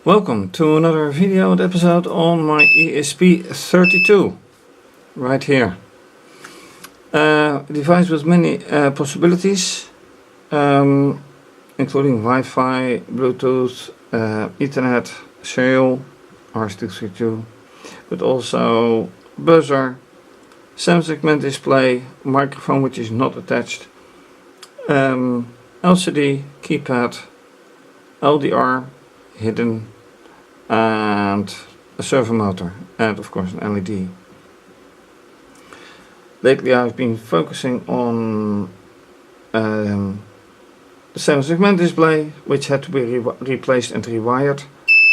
Welcome to another video episode on my ESP32 right here. A device with many possibilities, including Wi-Fi, Bluetooth, Ethernet, serial, RS232, but also buzzer, 7-segment display, microphone which is not attached, LCD, keypad, LDR, hidden, and a servomotor, and of course an LED. Lately I've been focusing on the 7-segment display, which had to be replaced and rewired,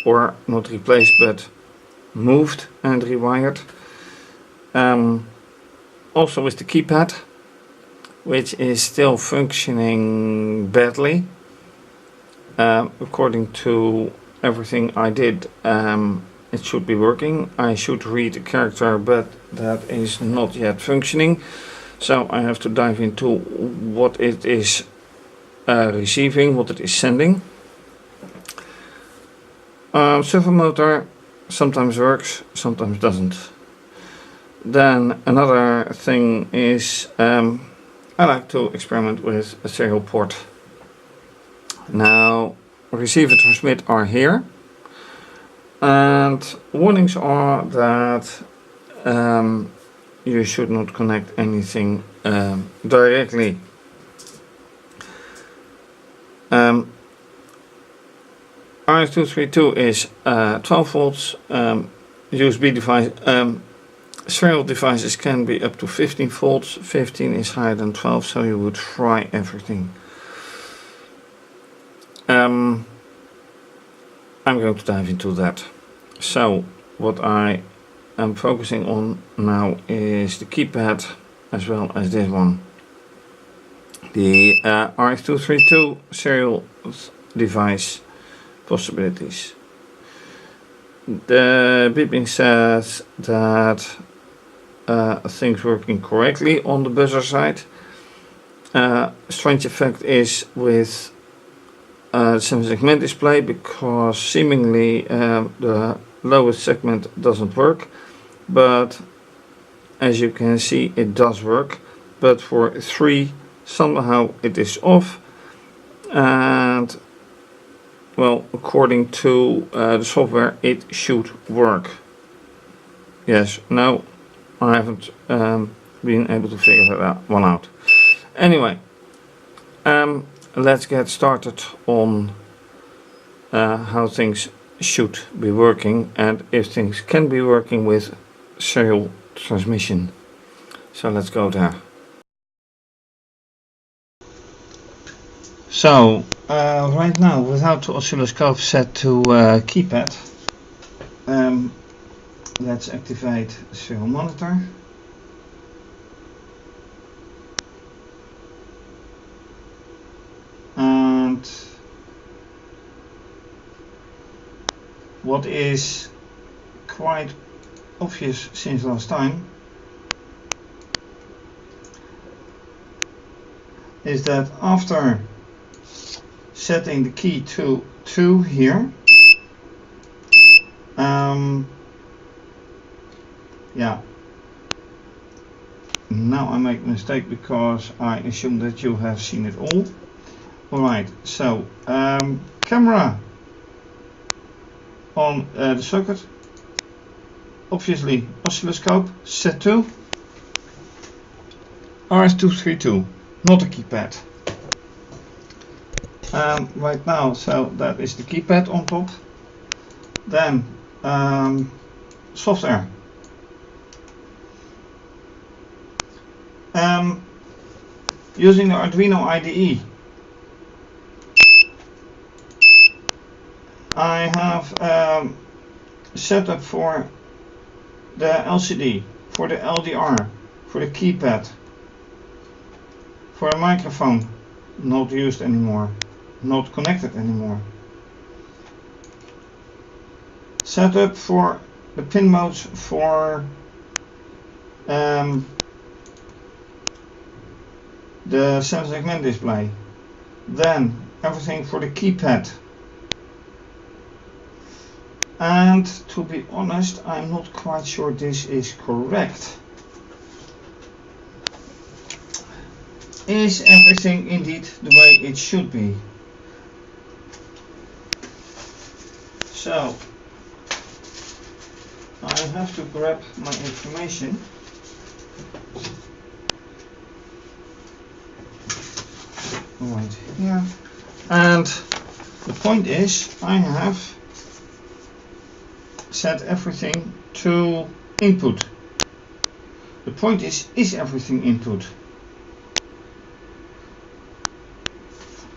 or not replaced but moved and rewired. Also with the keypad, which is still functioning badly. According to everything I did, it should be working. I should read a character, but that is not yet functioning. So I have to dive into what it is receiving, what it is sending. Servomotor sometimes works, sometimes doesn't. Then another thing is I like to experiment with a serial port. Now, receive and transmit are here, and warnings are that you should not connect anything directly. RS232 is 12 volts. USB device, serial devices can be up to 15 volts. 15 is higher than 12, so you would fry everything. I'm going to dive into that. So what I am focusing on now is the keypad as well as this one. The RS232 serial device possibilities. The beeping says that things working correctly on the buzzer side. Strange effect is with 7-segment display, because seemingly the lowest segment doesn't work, but as you can see it does work, but for 3 somehow it is off, and well, according to the software it should work. Yes, no, I haven't been able to figure that one out. Anyway, let's get started on how things should be working, and if things can be working with serial transmission. So let's go there. So right now, without the oscilloscope set to keypad, let's activate the serial monitor. What is quite obvious since last time is that after setting the key to 2 here, yeah, now I make a mistake because I assume that you have seen it all. Alright, so camera on the socket, obviously oscilloscope set to RS232, not a keypad. Right now, so that is the keypad on top. Then software. Using the Arduino IDE, I have set up for the LCD, for the LDR, for the keypad, for a microphone, not used anymore, not connected anymore. Set up for the pin modes for the 7-segment display. Then everything for the keypad. And to be honest, I'm not quite sure this is correct. Is everything indeed the way it should be? So I have to grab my information. Right here. And the point is, I have set everything to input. The point is everything input?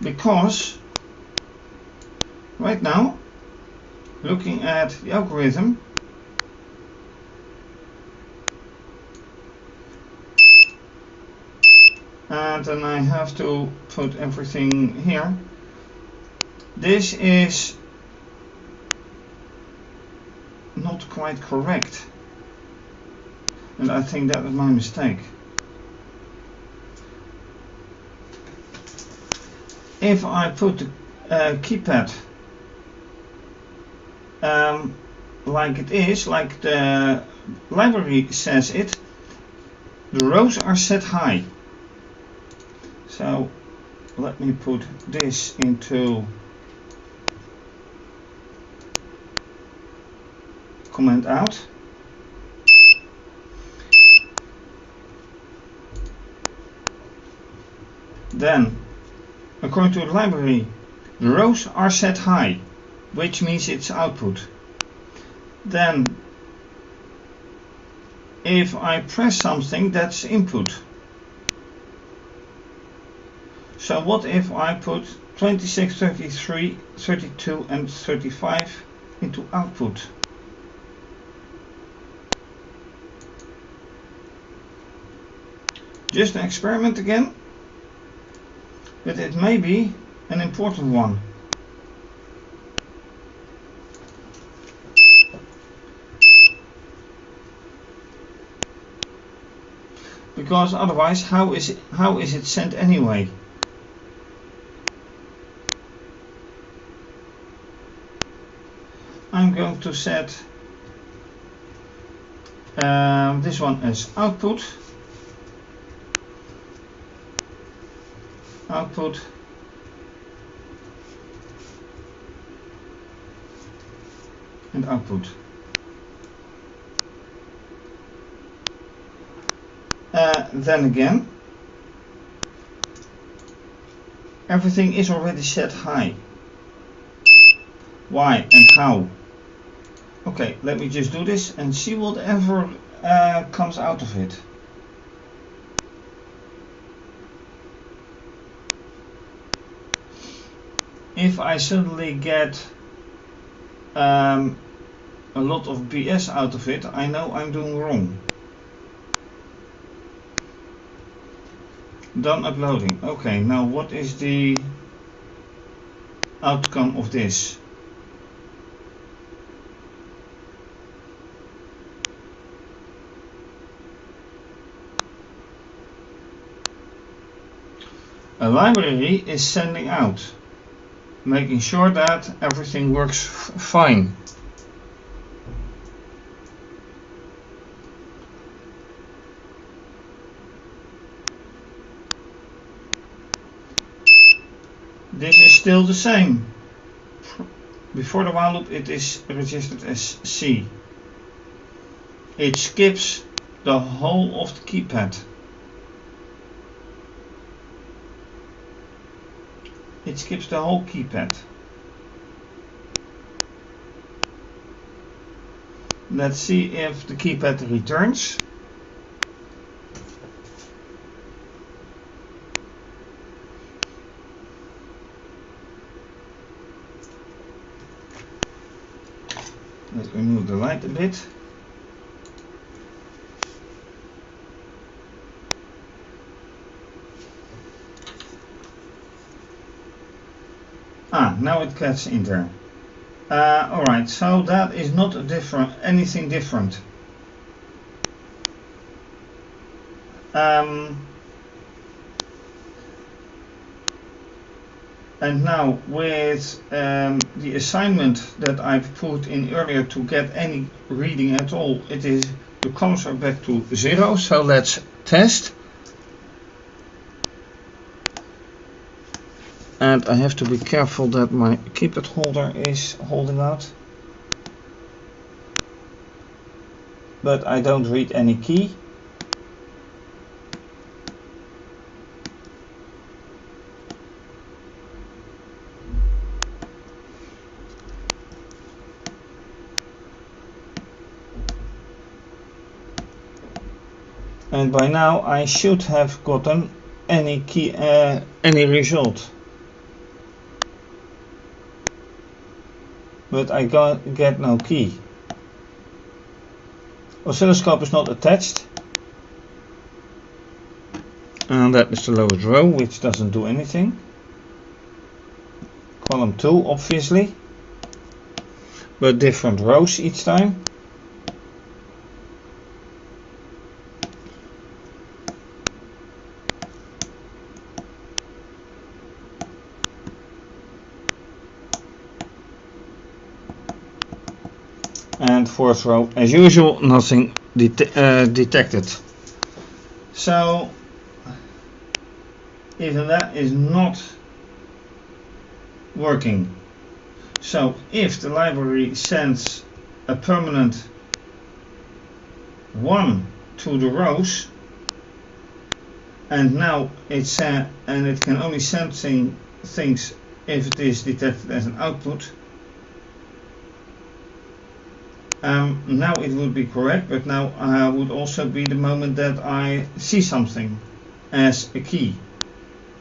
Because right now, looking at the algorithm, and then I have to put everything here. This is not quite correct, and I think that was my mistake. If I put the keypad like it is, like the library says it, the rows are set high. So let me put this into comment out. Then, according to the library, the rows are set high, which means it's output. Then, if I press something, that's input. So what if I put 26, 33, 32 and 35 into output? Just an experiment again, but it may be an important one. Because otherwise, how is it sent anyway? I'm going to set this one as output, and output. Then again, everything is already set high. Why and how? Okay, let me just do this and see whatever comes out of it. If I suddenly get a lot of BS out of it, I know I'm doing wrong. Done uploading. Okay, now what is the outcome of this? A library is sending out, making sure that everything works fine. This is still the same. Before the while loop it is registered as C. It skips the whole of the keypad. It skips the whole keypad. Let's see if the keypad returns. Let's remove the light a bit. Now it gets in there. Alright, so that is not anything different. And now with the assignment that I've put in earlier to get any reading at all, the columns are back to 0. So let's test. And I have to be careful that my keypad holder is holding out. But I don't read any key. And by now I should have gotten any key, any result. But I get no key. Oscilloscope is not attached. And that is the lowest row, which doesn't do anything. Column 2, obviously. But different rows each time. And fourth row, as usual, nothing detected. So even that is not working. So if the library sends a permanent 1 to the rows, and now it can only send things if it is detected as an output. Now it would be correct, but now would also be the moment that I see something as a key,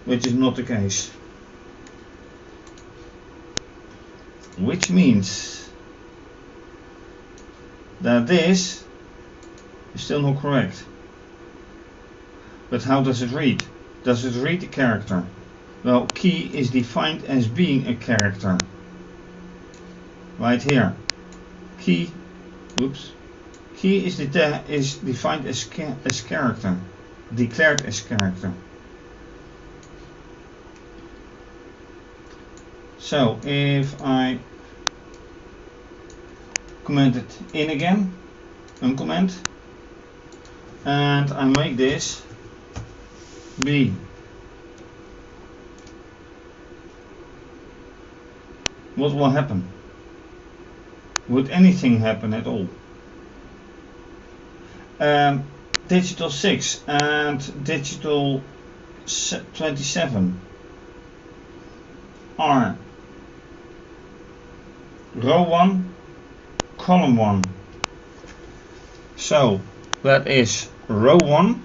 which is not the case. Which means that this is still not correct. But how does it read? Does it read a character? Well, key is defined as being a character. Right here. Key is defined as character, declared as character. So if I comment it in again, uncomment, and I make this B, what will happen? Would anything happen at all? Digital 6 and digital 27 are row 1, column 1. So that is row 1,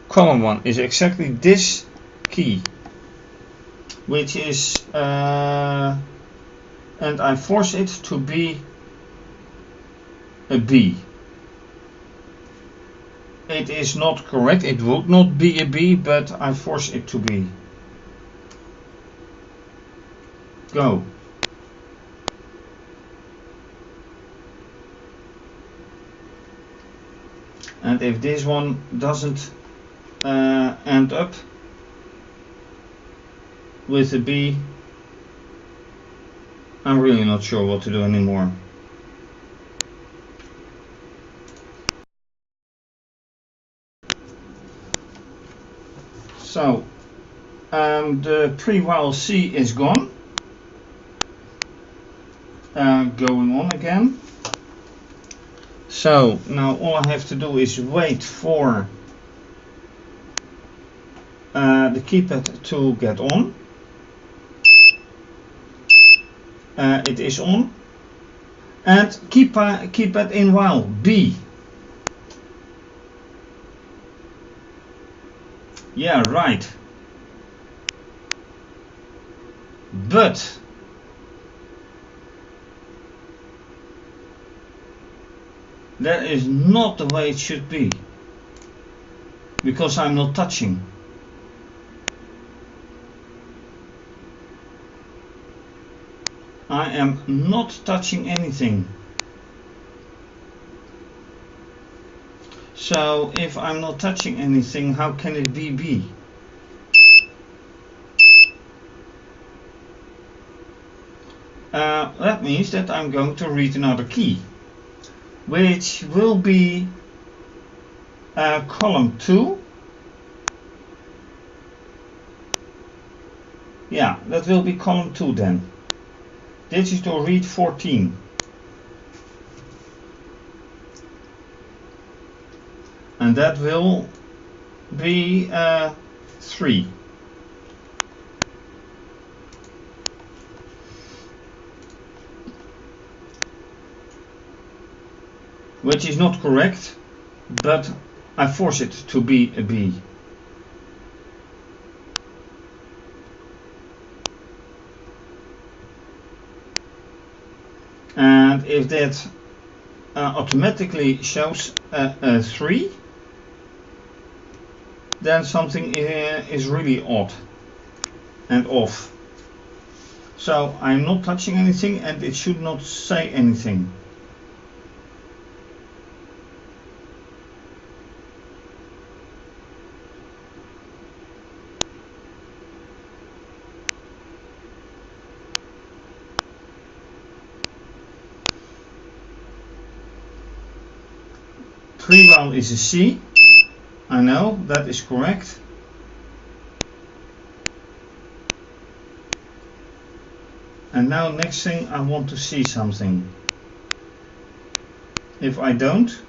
column 1 is exactly this key, which is and I force it to be a B. It is not correct, it would not be a B, but I force it to be. Go. And if this one doesn't end up with a B, I'm really not sure what to do anymore. So the pre-while C is gone. Going on again. So now all I have to do is wait for the keypad to get on. It is on. And keypad in while B. Yeah, right. But that is not the way it should be, because I'm not touching. I am not touching anything. So if I'm not touching anything, how can it be B? Now that means that I'm going to read another key, which will be column 2. Yeah, that will be column 2 then. Digital read 14. And that will be 3. Which is not correct, but I force it to be a B. And if that automatically shows a 3, then something is really odd and off. So I'm not touching anything and it should not say anything. Three-well is a C. I know, that is correct. And now next thing, I want to see something. If I don't,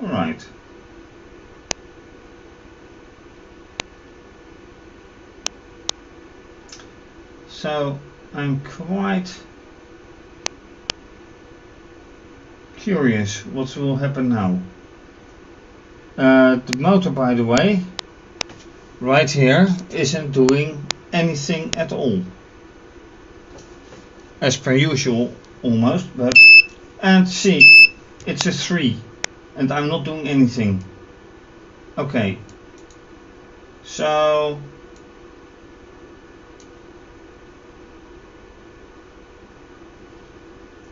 alright. So I'm quite curious what will happen now. The motor, by the way, right here isn't doing anything at all. As per usual, almost, but and see, it's a 3 and I'm not doing anything. Okay, so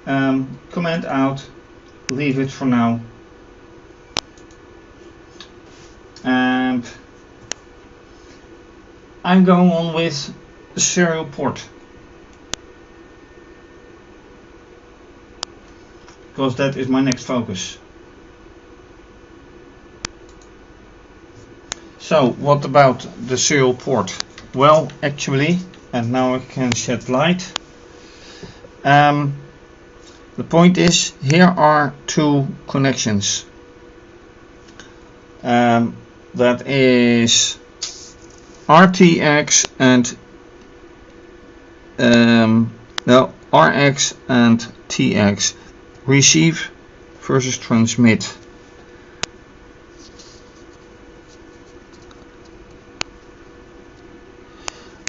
command out, leave it for now, and I'm going on with the serial port, because that is my next focus. So what about the serial port? Well, actually, and now I can shed light. The point is, here are 2 connections. That is RTX and RX and TX, receive versus transmit.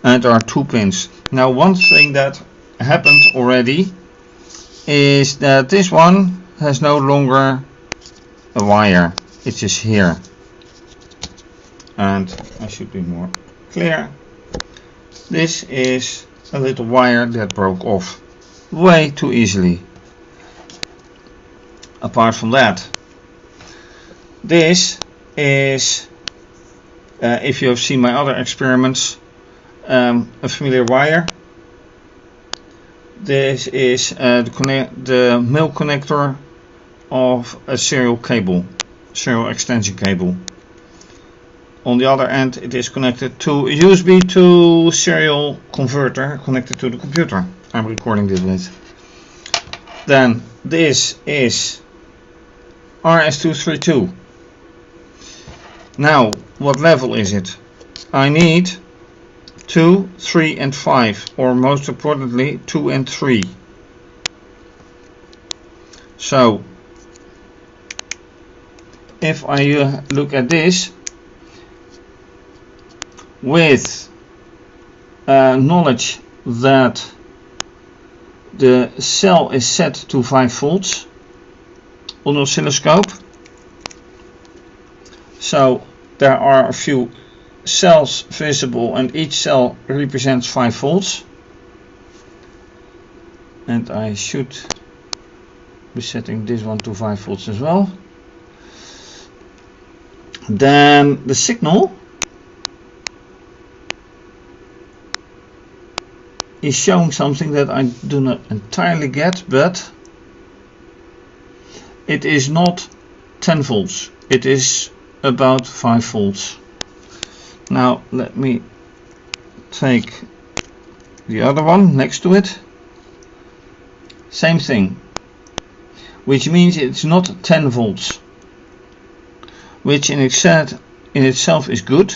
And there are 2 pins. Now one thing that happened already is that this one has no longer a wire, it is here. And I should be more clear. This is a little wire that broke off way too easily. Apart from that, this is, if you have seen my other experiments, a familiar wire. This is the male connector of a serial cable, serial extension cable. On the other end, it is connected to a USB to serial converter connected to the computer I'm recording this with. Then this is RS232. Now, what level is it? I need 2, 3 and 5, or most importantly 2 and 3. So if I look at this with knowledge that the cell is set to 5 volts on oscilloscope, so there are a few cells visible and each cell represents 5 volts, and I should be setting this one to 5 volts as well. Then the signal is showing something that I do not entirely get, but it is not 10 volts, it is about 5 volts. Now let me take the other one next to it. Same thing, which means it's not 10 volts, which in itself is good.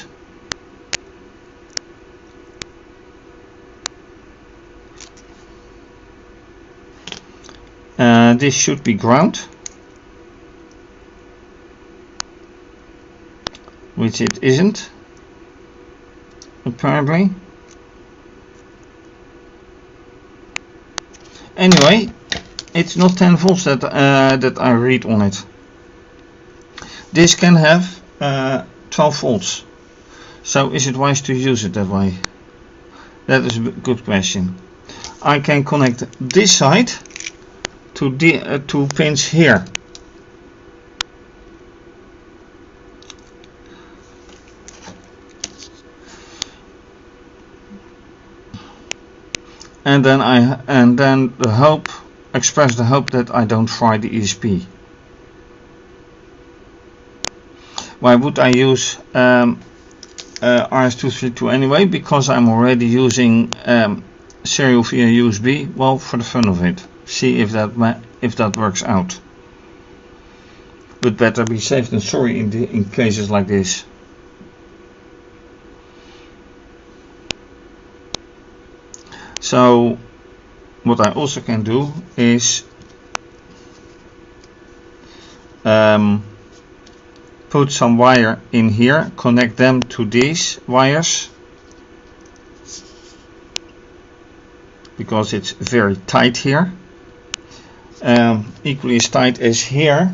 This should be ground, which it isn't, apparently. Anyway, it's not 10 volts that I read on it. This can have 12 volts. So is it wise to use it that way? That is a good question. I can connect this side to the two pins here. And then express the hope that I don't fry the ESP. Why would I use RS232 anyway? Because I'm already using serial via USB. Well, for the fun of it, see if that works out. But better be safe than sorry in cases like this. So what I also can do is put some wire in here, connect them to these wires, because it's very tight here, equally as tight as here,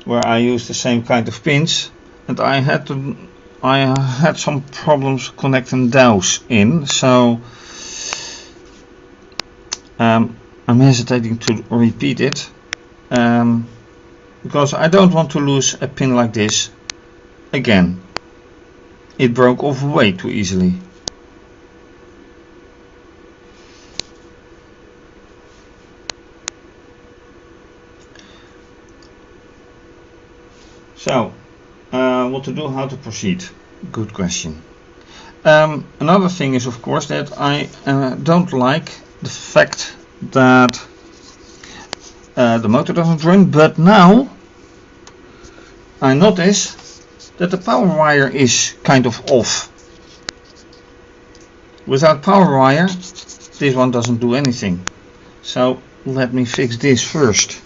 where I use the same kind of pins, and I had some problems connecting those in, so I'm hesitating to repeat it, because I don't want to lose a pin like this again. It broke off way too easily. So what to do, how to proceed? Good question. Another thing is, of course, that I don't like the fact that the motor doesn't run, but now I notice that the power wire is kind of off. Without power wire, this one doesn't do anything. So let me fix this first.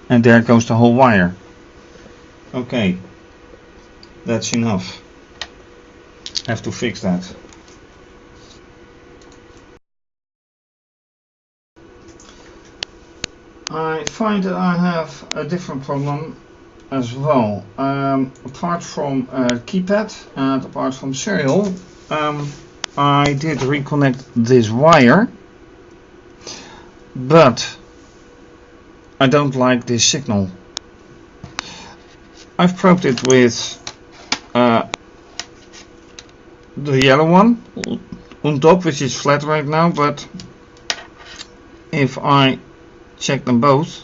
And there goes the whole wire. Okay, that's enough. I have to fix that. I find that I have a different problem as well. Apart from keypad and apart from serial, I did reconnect this wire, but I don't like this signal. I've probed it with the yellow one on top, which is flat right now, but if I check them both,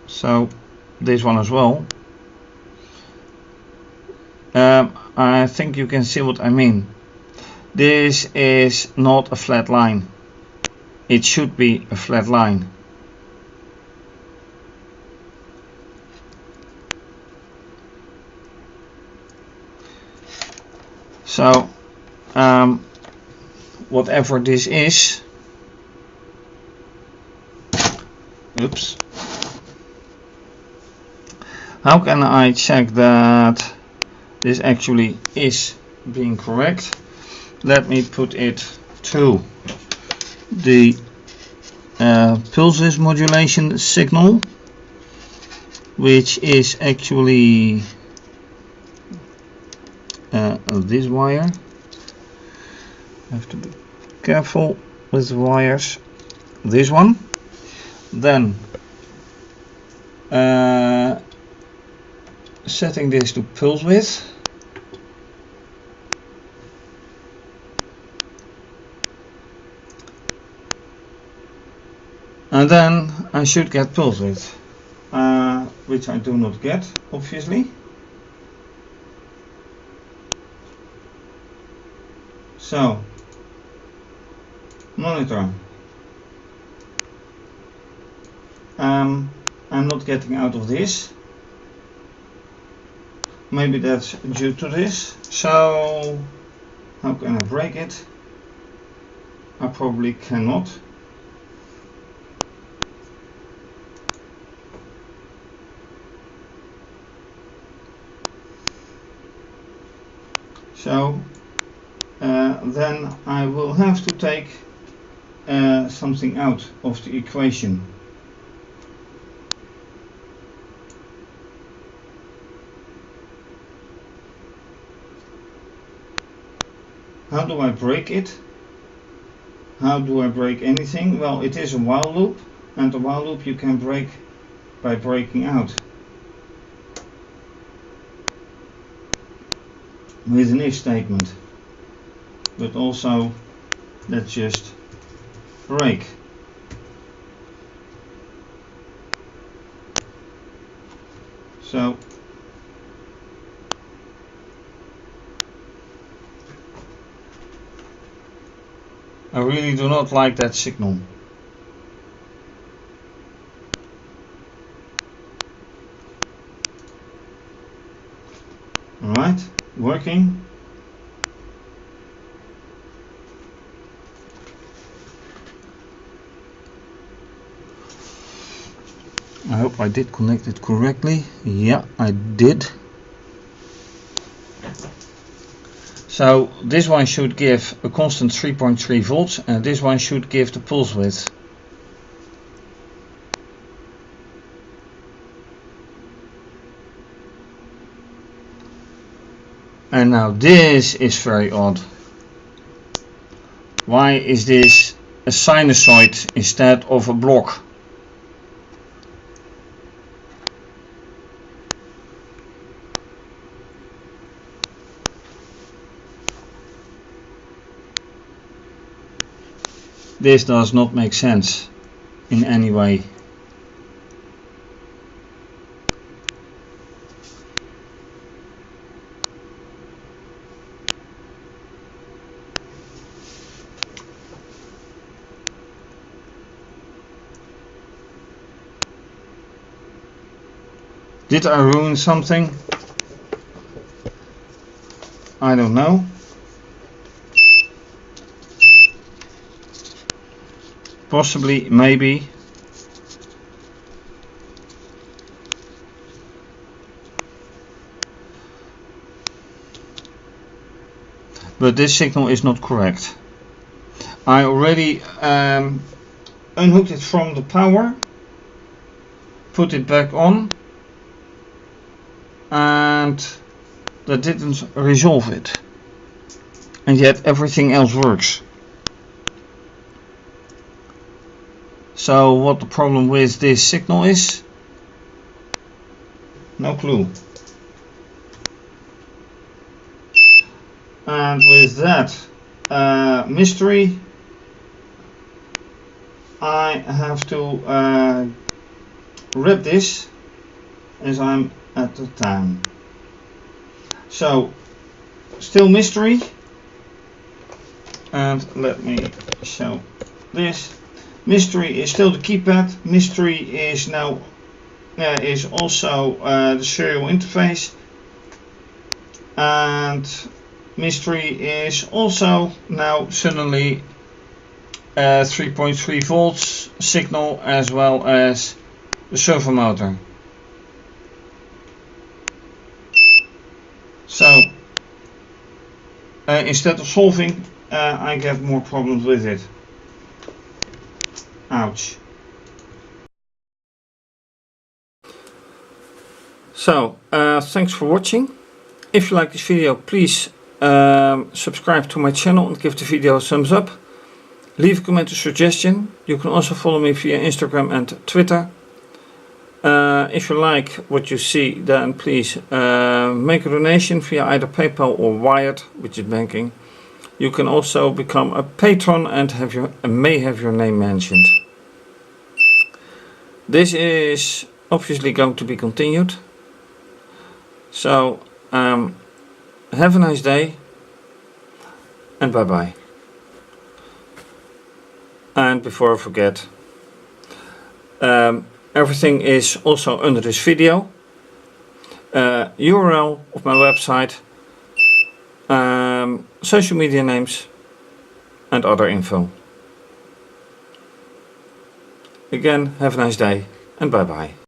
so this one as well, I think you can see what I mean. This is not a flat line. It should be a flat line. So whatever this is, oops, how can I check that this actually is being correct? Let me put it to the pulses modulation signal, which is actually this wire. I have to be careful with the wires. This one. Then setting this to pulse width. And then I should get pulse width, which I do not get, obviously. So, monitor. I'm not getting out of this. Maybe that's due to this. So, how can I break it? I probably cannot. So then I will have to take something out of the equation. How do I break it? How do I break anything? Well, it is a while loop, and the while loop you can break by breaking out with an if statement. But also, let's just break. So I really do not like that signal. Alright, working. I hope I did connect it correctly. Yeah, I did. So this one should give a constant 3.3 volts and this one should give the pulse width. And now this is very odd. Why is this a sinusoid instead of a block? This does not make sense in any way. Did I ruin something? I don't know. Possibly, maybe. But this signal is not correct. I already unhooked it from the power, put it back on, and that didn't resolve it. And yet everything else works. So what the problem with this signal is? No clue. And with that mystery, I have to wrap this as I'm at the time. So still mystery, and let me show this. Mystery is still the keypad. Mystery is now is also the serial interface, and mystery is also now suddenly 3.3 volts signal as well as the servomotor. So instead of solving, I get more problems with it. Ouch. So thanks for watching. If you like this video, please subscribe to my channel and give the video a thumbs up. Leave a comment or suggestion. You can also follow me via Instagram and Twitter. If you like what you see, then please make a donation via either PayPal or Wired, which is banking. You can also become a patron and may have your name mentioned. This is obviously going to be continued. So have a nice day and bye bye. And before I forget, everything is also under this video. URL of my website, social media names and other info. Again, have a nice day and bye bye.